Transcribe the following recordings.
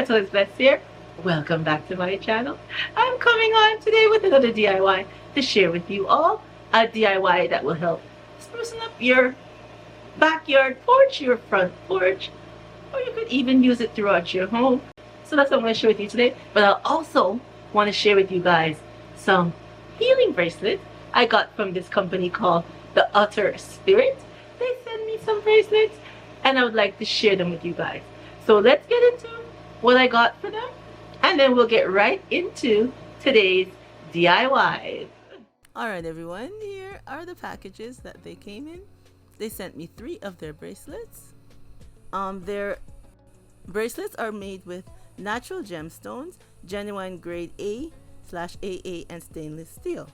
Petalisbless here. Welcome back to my channel. I'm coming on today with another DIY to share with you all. A DIY that will help sprucing up your backyard porch, your front porch, or you could even use it throughout your home. So that's what I'm going to share with you today. But I also want to share with you guys some healing bracelets I got from this company called the Otter Spirit. They sent me some bracelets and I would like to share them with you guys. So let's get into what I got for them, and then we'll get right into today's DIYs. Alright everyone, here are the packages that they came in. They sent me 3 of their bracelets. Their bracelets are made with natural gemstones, genuine grade A/AA and stainless steel.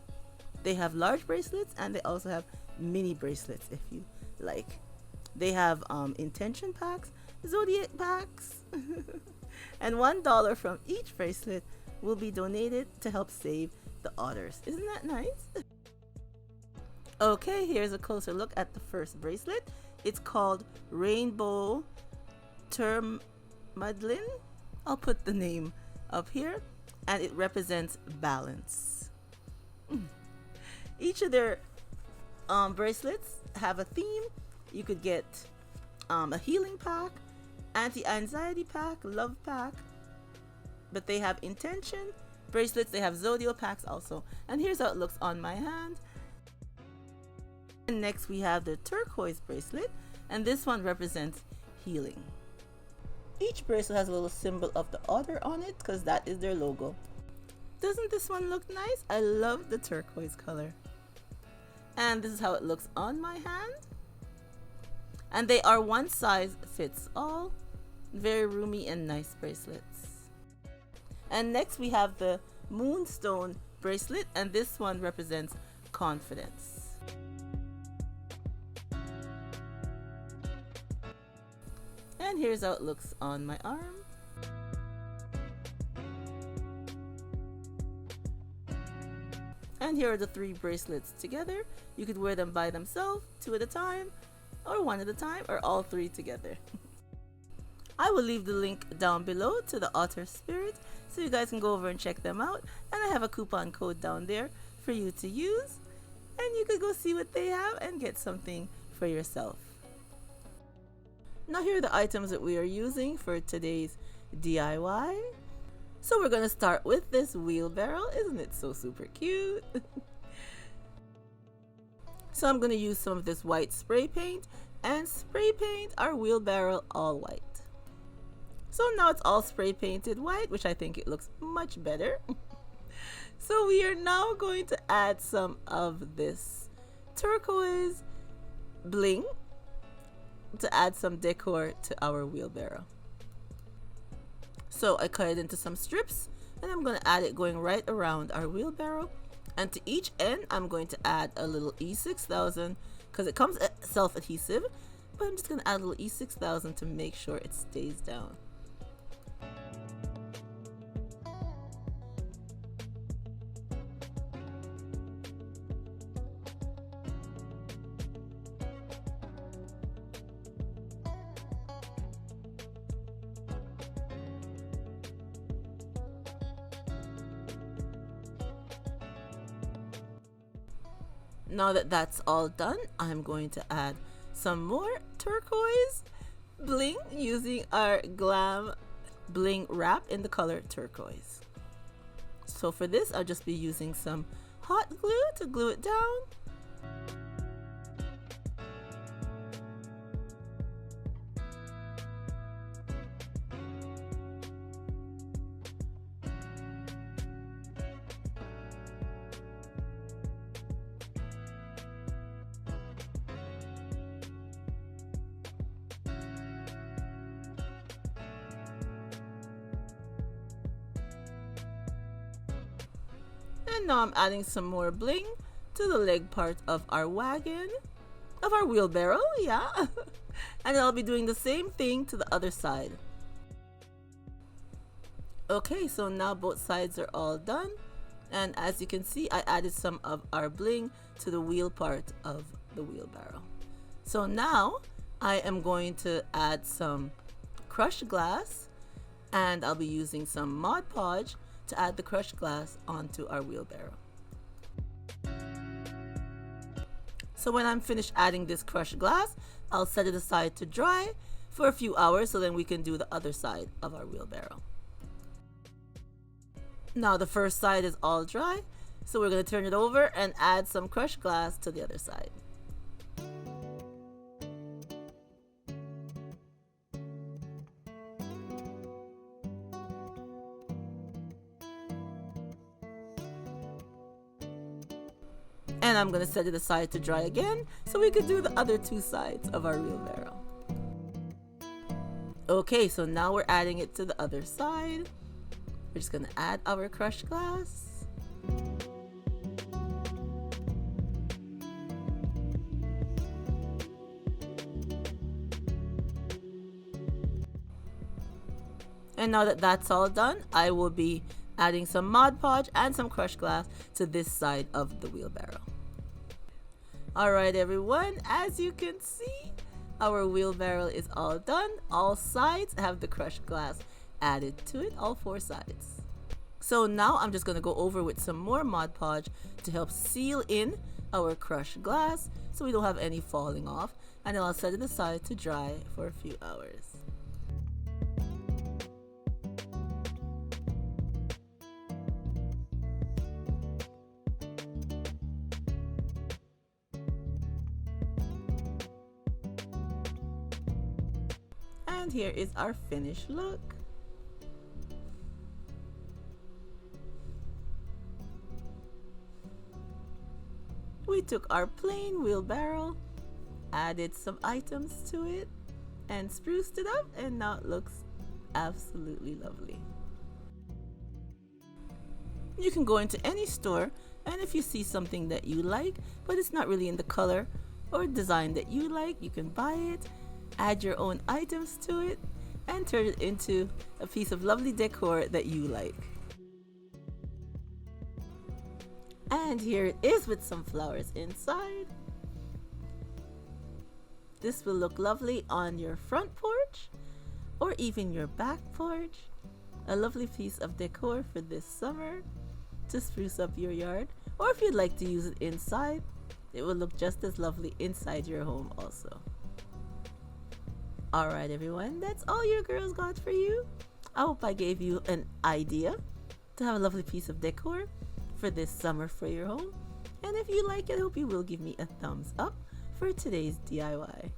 They have large bracelets and they also have mini bracelets if you like. They have intention packs, zodiac packs, and $1 from each bracelet will be donated to help save the otters. Isn't that nice? Okay, here's a closer look at the first bracelet. It's called Rainbow Tourmaline. I'll put the name up here, and it represents balance. Each of their bracelets have a theme. You could get a healing pack, anti-anxiety pack, love pack, but they have intention bracelets. They have zodiac packs also, and here's how it looks on my hand. And next we have the turquoise bracelet, and this one represents healing. Each bracelet has a little symbol of the otter on it because that is their logo. Doesn't this one look nice? I love the turquoise color. And this is how it looks on my hand. And they are one size fits all. Very roomy and nice bracelets. And next we have the moonstone bracelet, and this one represents confidence. And here's how it looks on my arm. And here are the 3 bracelets together. You could wear them by themselves, 2 at a time, or 1 at a time, or all 3 together. I will leave the link down below to the Otter Spirit so you guys can go over and check them out. And I have a coupon code down there for you to use. And you could go see what they have and get something for yourself. Now here are the items that we are using for today's DIY. So we're going to start with this wheelbarrow. Isn't it so super cute? So I'm going to use some of this white spray paint and spray paint our wheelbarrow all white. So now it's all spray painted white, which I think it looks much better. So we are now going to add some of this turquoise bling to add some decor to our wheelbarrow. So I cut it into some strips, and I'm going to add it going right around our wheelbarrow. And to each end, I'm going to add a little E6000 because it comes self-adhesive, but I'm just going to add a little E6000 to make sure it stays down. Now that that's all done, I'm going to add some more turquoise bling using our GLAM bling wrap in the color turquoise. So for this, I'll just be using some hot glue to glue it down. And now I'm adding some more bling to the leg part of our wagon, of our wheelbarrow, yeah. And I'll be doing the same thing to the other side. Okay, so now both sides are all done. And as you can see, I added some of our bling to the wheel part of the wheelbarrow. So now I am going to add some crushed glass And I'll be using some Mod Podge to add the crushed glass onto our wheelbarrow. So when I'm finished adding this crushed glass, I'll set it aside to dry for a few hours so then we can do the other side of our wheelbarrow. Now the first side is all dry, so we're going to turn it over and add some crushed glass to the other side. And I'm going to set it aside to dry again so we can do the other two sides of our wheelbarrow. Okay, so now we're adding it to the other side. We're just going to add our crushed glass. And now that that's all done, I will be adding some Mod Podge and some crushed glass to this side of the wheelbarrow. Alright everyone, as you can see, our wheelbarrow is all done. All sides have the crushed glass added to it, all four sides. So now I'm just going to go over with some more Mod Podge to help seal in our crushed glass so we don't have any falling off, and then I'll set it aside to dry for a few hours. And here is our finished look. We took our plain wheelbarrow, added some items to it, and spruced it up, and now it looks absolutely lovely. You can go into any store, and if you see something that you like, but it's not really in the color or design that you like, you can buy it, add your own items to it, and turn it into a piece of lovely decor that you like. And here it is with some flowers inside. This will look lovely on your front porch or even your back porch. A lovely piece of decor for this summer to spruce up your yard, or if you'd like to use it inside, it will look just as lovely inside your home also. Alright everyone, that's all your girls got for you. I hope I gave you an idea to have a lovely piece of decor for this summer for your home. And if you like it, I hope you will give me a thumbs up for today's DIY.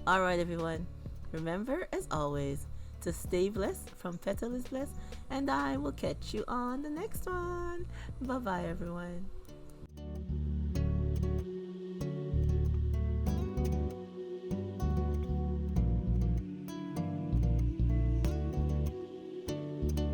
Alright everyone, remember as always to stay blessed from Petalisbless, and I will catch you on the next one. Bye bye everyone.